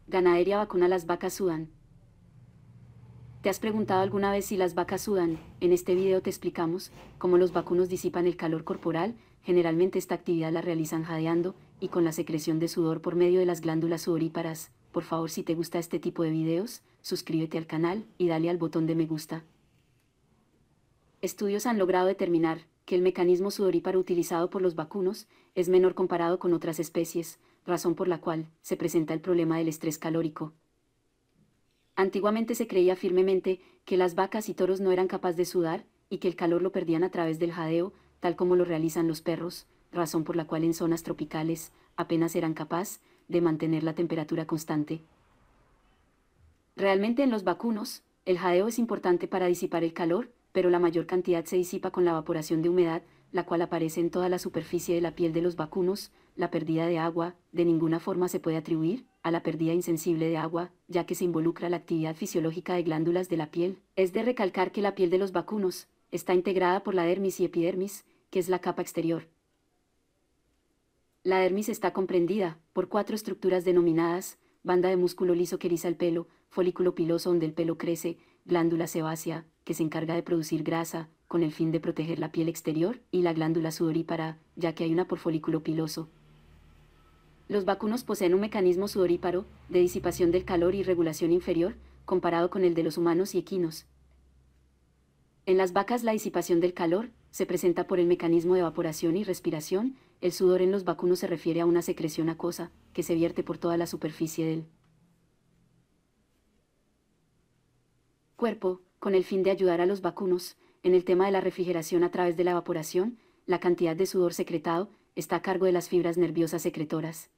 Ganadería vacuna. Las vacas sudan. ¿Te has preguntado alguna vez si las vacas sudan? En este video te explicamos cómo los vacunos disipan el calor corporal. Generalmente esta actividad la realizan jadeando y con la secreción de sudor por medio de las glándulas sudoríparas. Por favor, si te gusta este tipo de videos, suscríbete al canal y dale al botón de me gusta. Estudios han logrado determinar que el mecanismo sudoríparo utilizado por los vacunos es menor comparado con otras especies, razón por la cual se presenta el problema del estrés calórico. Antiguamente se creía firmemente que las vacas y toros no eran capaces de sudar y que el calor lo perdían a través del jadeo, tal como lo realizan los perros, razón por la cual en zonas tropicales apenas eran capaces de mantener la temperatura constante. Realmente en los vacunos, el jadeo es importante para disipar el calor, pero la mayor cantidad se disipa con la evaporación de humedad, la cual aparece en toda la superficie de la piel de los vacunos. La pérdida de agua, de ninguna forma se puede atribuir a la pérdida insensible de agua, ya que se involucra la actividad fisiológica de glándulas de la piel. Es de recalcar que la piel de los vacunos está integrada por la dermis y epidermis, que es la capa exterior. La dermis está comprendida por 4 estructuras denominadas: banda de músculo liso que eriza el pelo, folículo piloso donde el pelo crece, glándula sebácea, que se encarga de producir grasa, con el fin de proteger la piel exterior, y la glándula sudorípara, ya que hay una por folículo piloso. Los vacunos poseen un mecanismo sudoríparo, de disipación del calor y regulación inferior, comparado con el de los humanos y equinos. En las vacas la disipación del calor se presenta por el mecanismo de evaporación y respiración. El sudor en los vacunos se refiere a una secreción acuosa, que se vierte por toda la superficie del cuerpo, con el fin de ayudar a los vacunos. En el tema de la refrigeración a través de la evaporación, la cantidad de sudor secretado está a cargo de las fibras nerviosas secretoras.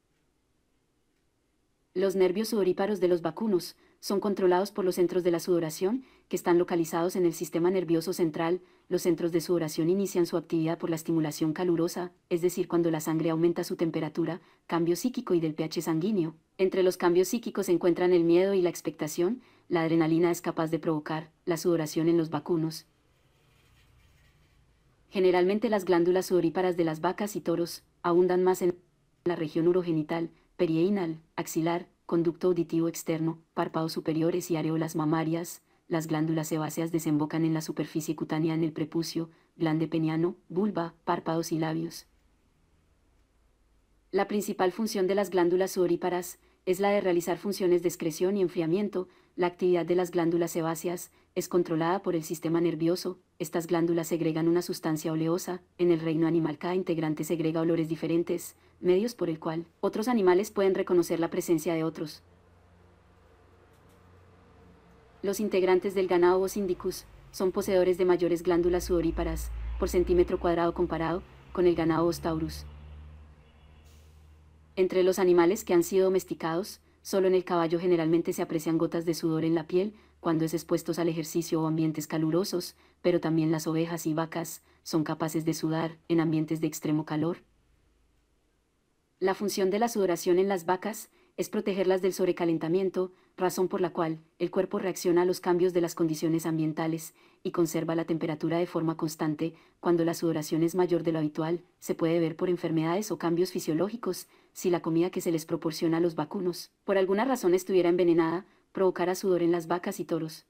Los nervios sudoríparos de los vacunos son controlados por los centros de la sudoración, que están localizados en el sistema nervioso central. Los centros de sudoración inician su actividad por la estimulación calurosa, es decir, cuando la sangre aumenta su temperatura, cambio psíquico y del pH sanguíneo. Entre los cambios psíquicos se encuentran el miedo y la expectación. La adrenalina es capaz de provocar la sudoración en los vacunos. Generalmente las glándulas sudoríparas de las vacas y toros abundan más en la región urogenital, perianal, axilar, conducto auditivo externo, párpados superiores y areolas mamarias. Las glándulas sebáceas desembocan en la superficie cutánea en el prepucio, glande peniano, vulva, párpados y labios. La principal función de las glándulas sudoríparas es la de realizar funciones de excreción y enfriamiento. La actividad de las glándulas sebáceas es controlada por el sistema nervioso. Estas glándulas segregan una sustancia oleosa. En el reino animal cada integrante segrega olores diferentes, medios por el cual otros animales pueden reconocer la presencia de otros. Los integrantes del ganado Bos indicus son poseedores de mayores glándulas sudoríparas por centímetro cuadrado comparado con el ganado Bos taurus. Entre los animales que han sido domesticados, solo en el caballo generalmente se aprecian gotas de sudor en la piel cuando es expuestos al ejercicio o ambientes calurosos, pero también las ovejas y vacas son capaces de sudar en ambientes de extremo calor. La función de la sudoración en las vacas es protegerlas del sobrecalentamiento, razón por la cual el cuerpo reacciona a los cambios de las condiciones ambientales y conserva la temperatura de forma constante. Cuando la sudoración es mayor de lo habitual, se puede ver por enfermedades o cambios fisiológicos. Si la comida que se les proporciona a los vacunos, por alguna razón estuviera envenenada, provocará sudor en las vacas y toros.